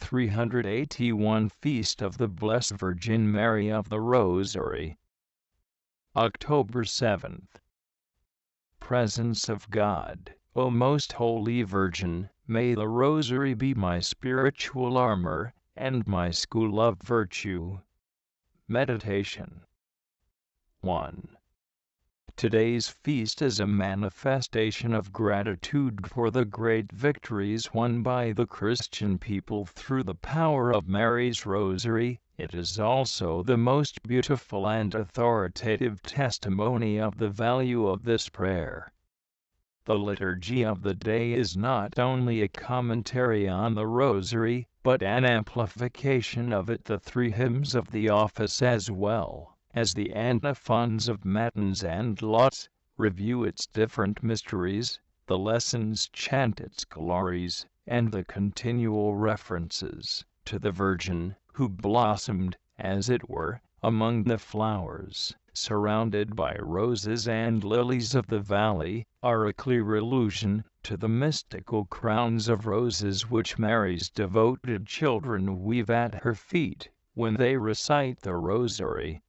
381 Feast of the Blessed Virgin Mary of the Rosary. October 7th. Presence of God. O Most Holy Virgin, may the Rosary be my spiritual armor, and my school of virtue. Meditation. 1. Today's feast is a manifestation of gratitude for the great victories won by the Christian people through the power of Mary's Rosary. It is also the most beautiful and authoritative testimony of the value of this prayer. The liturgy of the day is not only a commentary on the Rosary, but an amplification of it, the three hymns of the office as well as the antiphons of matins and lauds, review its different mysteries, the lessons chant its glories, and the continual references to the Virgin, who blossomed, as it were, among the flowers, surrounded by roses and lilies of the valley, are a clear allusion to the mystical crowns of roses which Mary's devoted children weave at her feet when they recite the Rosary.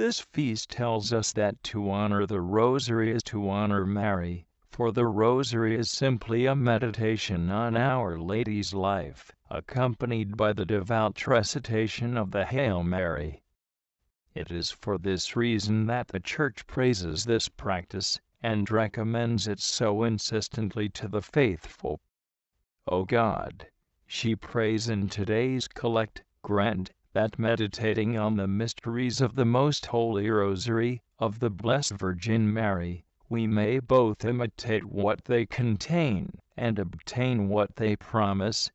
This feast tells us that to honor the Rosary is to honor Mary, for the Rosary is simply a meditation on Our Lady's life, accompanied by the devout recitation of the Hail Mary. It is for this reason that the Church praises this practice, and recommends it so insistently to the faithful. O God, she prays in today's collect, grant that meditating on the mysteries of the Most Holy Rosary of the Blessed Virgin Mary, we may both imitate what they contain and obtain what they promise.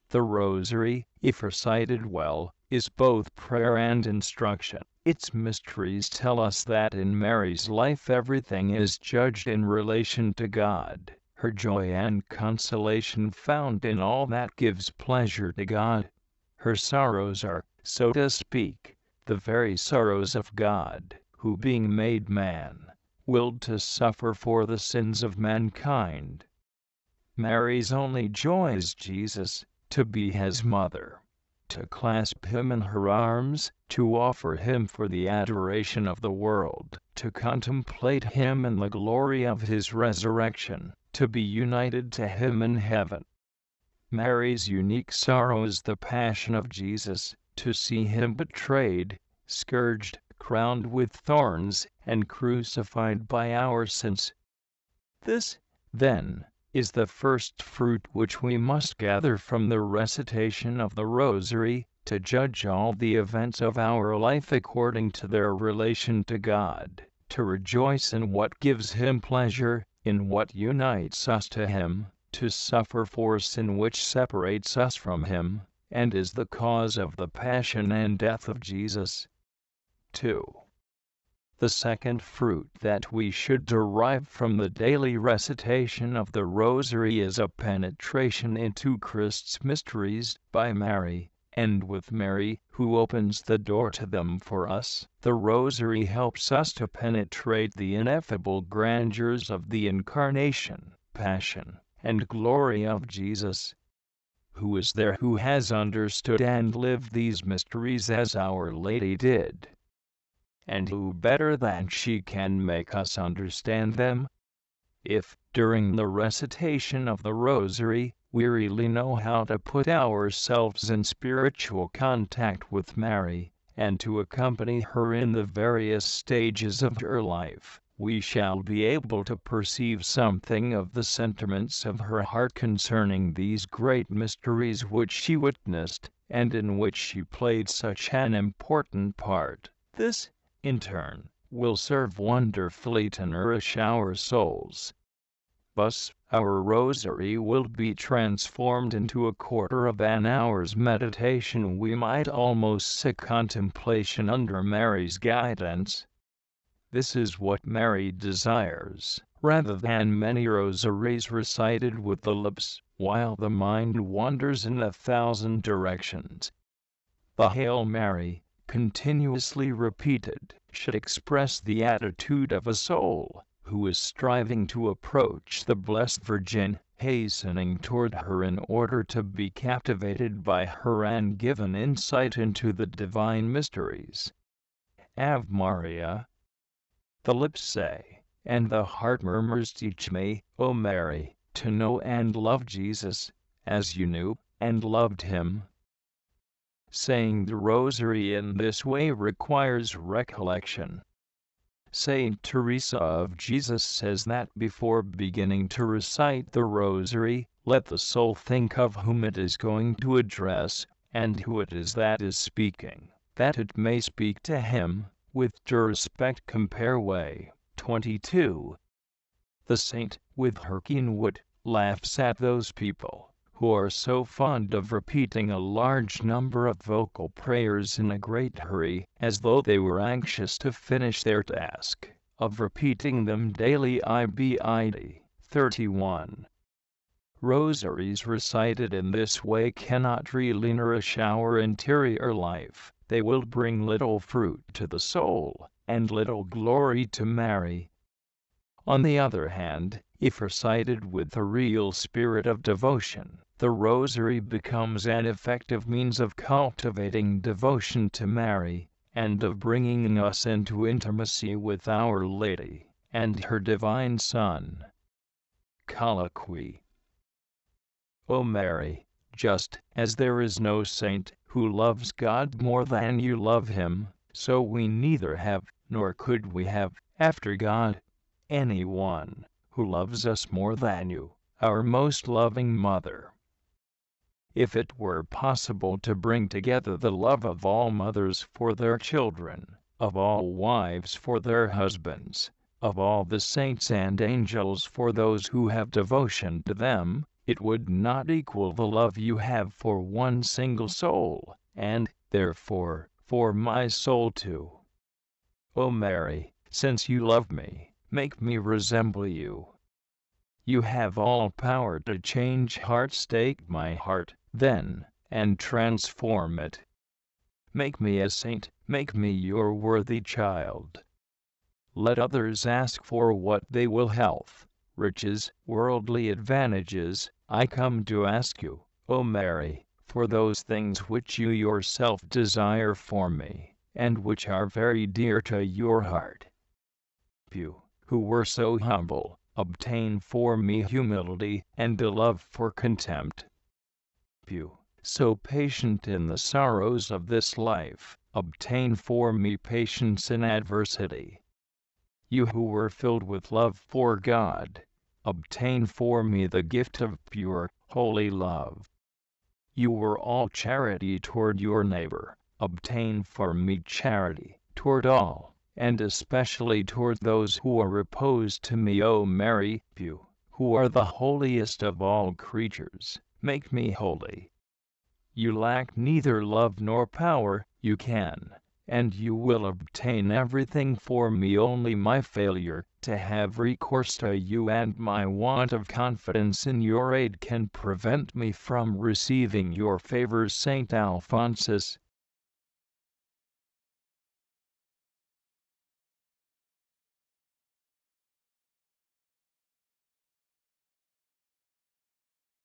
The Rosary, if recited well, is both prayer and instruction. Its mysteries tell us that in Mary's life everything is judged in relation to God, her joy and consolation found in all that gives pleasure to God. Her sorrows are, so to speak, the very sorrows of God, who being made man, willed to suffer for the sins of mankind. Mary's only joy is Jesus, to be his mother, to clasp him in her arms, to offer him for the adoration of the world, to contemplate him in the glory of his resurrection, to be united to him in heaven. Mary's unique sorrow is the passion of Jesus, to see him betrayed, scourged, crowned with thorns, and crucified by our sins. This, then, is the first fruit which we must gather from the recitation of the Rosary, to judge all the events of our life according to their relation to God, to rejoice in what gives him pleasure, in what unites us to him, to suffer for sin which separates us from him, and is the cause of the passion and death of Jesus. 2. The second fruit that we should derive from the daily recitation of the Rosary is a penetration into Christ's mysteries by Mary, and with Mary, who opens the door to them for us. The Rosary helps us to penetrate the ineffable grandeurs of the Incarnation, Passion, and glory of Jesus. Who is there who has understood and lived these mysteries as Our Lady did? And who better than she can make us understand them? If, during the recitation of the Rosary, we really know how to put ourselves in spiritual contact with Mary, and to accompany her in the various stages of her life, we shall be able to perceive something of the sentiments of her heart concerning these great mysteries which she witnessed, and in which she played such an important part. This, in turn, will serve wonderfully to nourish our souls. Thus, our Rosary will be transformed into a quarter of an hour's meditation, we might almost say contemplation under Mary's guidance. This is what Mary desires, rather than many rosaries recited with the lips, while the mind wanders in 1,000 directions. The Hail Mary, continuously repeated, should express the attitude of a soul who is striving to approach the Blessed Virgin, hastening toward her in order to be captivated by her and given insight into the divine mysteries. Ave Maria, the lips say, and the heart murmurs, teach me, O Mary, to know and love Jesus, as you knew and loved him. Saying the Rosary in this way requires recollection. Saint Teresa of Jesus says that before beginning to recite the Rosary, let the soul think of whom it is going to address, and who it is that is speaking, that it may speak to him with due respect. Compare Way 22. The saint, with her keen wit, laughs at those people who are so fond of repeating a large number of vocal prayers in a great hurry, as though they were anxious to finish their task of repeating them daily. Ibid. 31. Rosaries recited in this way cannot really nourish our interior life. They will bring little fruit to the soul, and little glory to Mary. On the other hand, if recited with a real spirit of devotion, the Rosary becomes an effective means of cultivating devotion to Mary, and of bringing us into intimacy with Our Lady and her Divine Son. Colloquy. O Mary, just as there is no saint who loves God more than you love him, so we neither have, nor could we have, after God, any one who loves us more than you, our most loving Mother. If it were possible to bring together the love of all mothers for their children, of all wives for their husbands, of all the saints and angels for those who have devotion to them, it would not equal the love you have for one single soul, and, therefore, for my soul too. O Mary, since you love me, make me resemble you. You have all power to change hearts. Take my heart, then, and transform it. Make me a saint, make me your worthy child. Let others ask for what they will: health, riches, worldly advantages. I come to ask you, O Mary, for those things which you yourself desire for me, and which are very dear to your heart. You, who were so humble, obtain for me humility and a love for contempt. You, so patient in the sorrows of this life, obtain for me patience in adversity. You who were filled with love for God, obtain for me the gift of pure, holy love. You were all charity toward your neighbor, obtain for me charity toward all, and especially toward those who are opposed to me. O Mary, you, who are the holiest of all creatures, make me holy. You lack neither love nor power, you can, and you will obtain everything for me. Only my failure to have recourse to you and my want of confidence in your aid can prevent me from receiving your favors. Saint Alphonsus,